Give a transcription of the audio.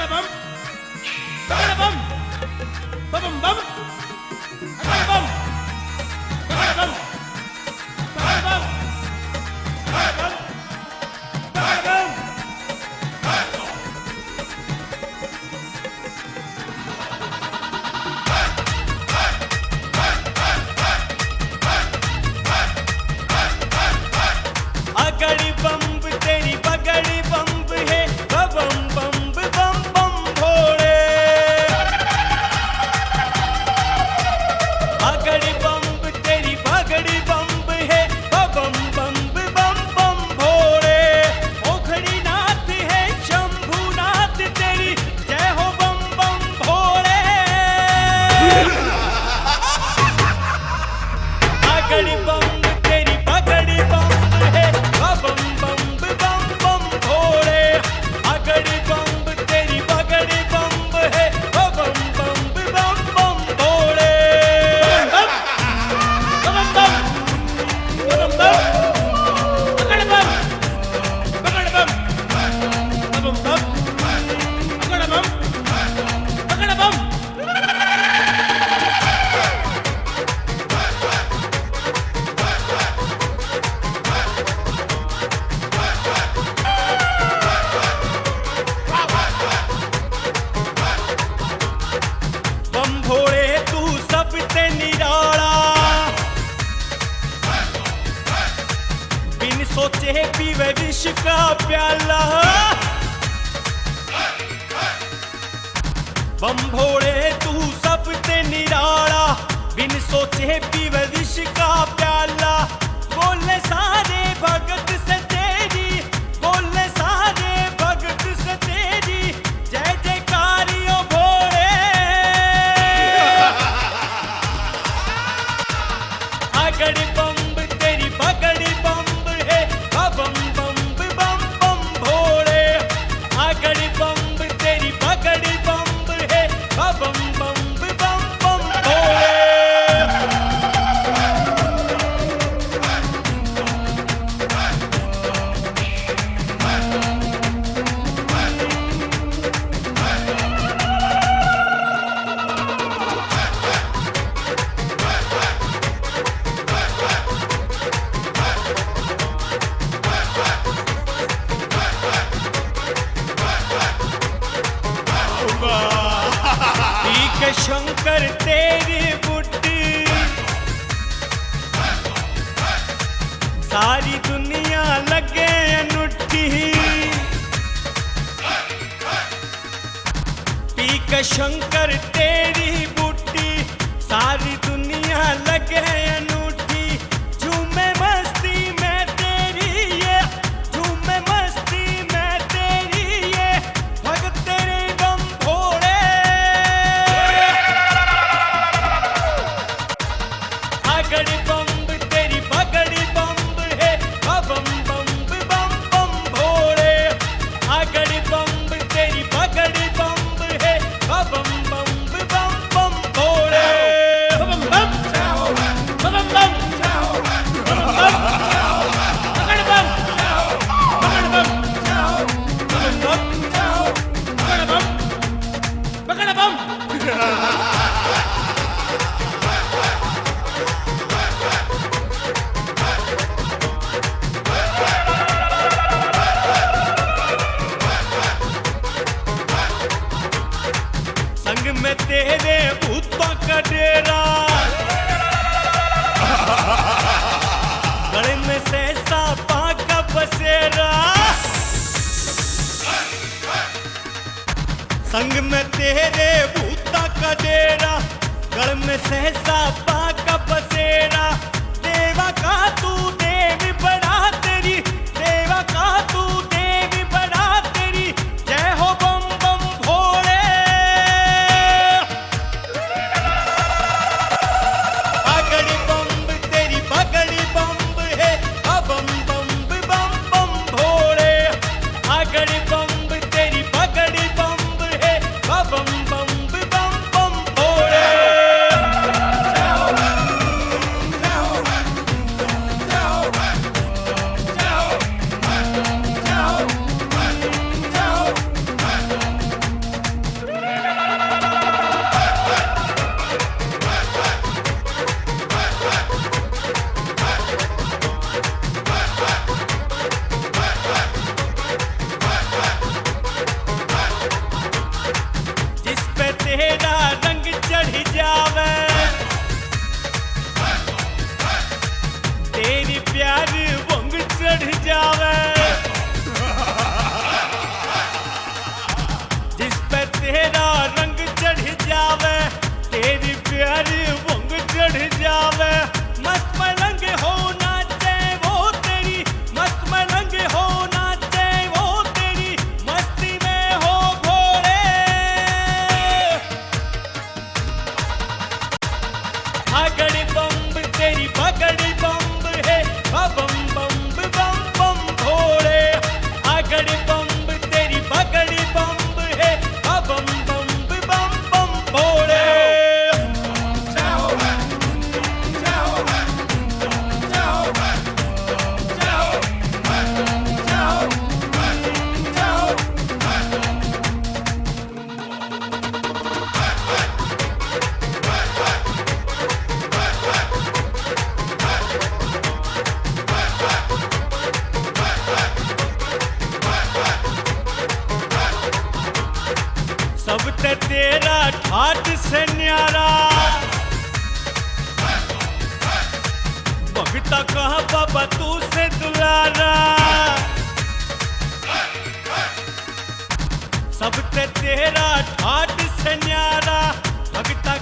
बम बगड़ बम बम बम बगड़ बम बगड़ बम बगड़ बम बगड़ बम बगड़ बम। अगड़ी बम्ब तेरी बगड़ी बम्ब है बम बम्ब बम बम भोले। अगड़ी बम्ब तेरी बगड़ी बम्ब है बम बम्ब बम बम भोले। ओखड़ी नाथ है शंभू नाथ तेरी जय हो बम बम भोले। अगड़ी बम्ब तेरी बगड़ी बम्ब है बम बम्ब बम बम भोले। अगड़ी बम्ब तेरी बगड़ी बम्ब है बम बम्ब बम बम भोले। बम बम बम बम बगड़ बम बगड़ बम बम बम बगड़ बम बगड़ बम। बम भोले तू सब ते निराला। बिन सोचे पीवे विष का प्याला। बम भोले तू सब ते निराला। बिन सोचे पीवे विष का प्याला। बोले सारे भगत से तेरी बोले सारे भगत से तेरी जय जयकारियो भोले। अगड़ी बम्ब तेरी बगड़ी बम्ब है बम बम्ब बम बम भोले। अगड़ी बम्ब तेरी बगड़ी बम्ब है बम बम्ब बम बम भोले। ठीक है शंकर तेरी बुद्धि सारी दुनिया लगे अनूठी। ठीक है शंकर तेरी बुद्धि सारी दुनिया लगे अनूठी। झूमे मस्ती में तेरी ये झूमे मस्ती में तेरी ये भगत तेरे बम भोले। अगड़ी बम्ब तेरी बगड़ी बम्ब है बम बम्ब बम बम भोले। अगड़ी बम्ब तेरी बगड़ी बम्ब है बम बम्ब बम बम भोले। बम बम बम बम बम बम बगड़ बम बगड़ बम बम बम बगड़ बम बगड़ बम। संग में तेरे भूतों का डेरा। गले में से सांपा का बसेरा। संग में तेरे भूता का डेरा। गल में से सांपा का बसेरा। देवा का तू देवी बड़ा तेरी देवा का तू देवी बड़ा तेरी जय हो बम बम भोले। अगड़ी बम्ब तेरी बगड़ी बम्ब है बम बम्ब बम बम भोले। अगड़ी बम्ब तेरी बगड़ी बम्ब है बम बम्ब बम बम भोले। ते तेरा ठाट से न्यारा भगता कहा बाबा तू से दुलारा सब ते तेरा ठाट से न्यारा भगता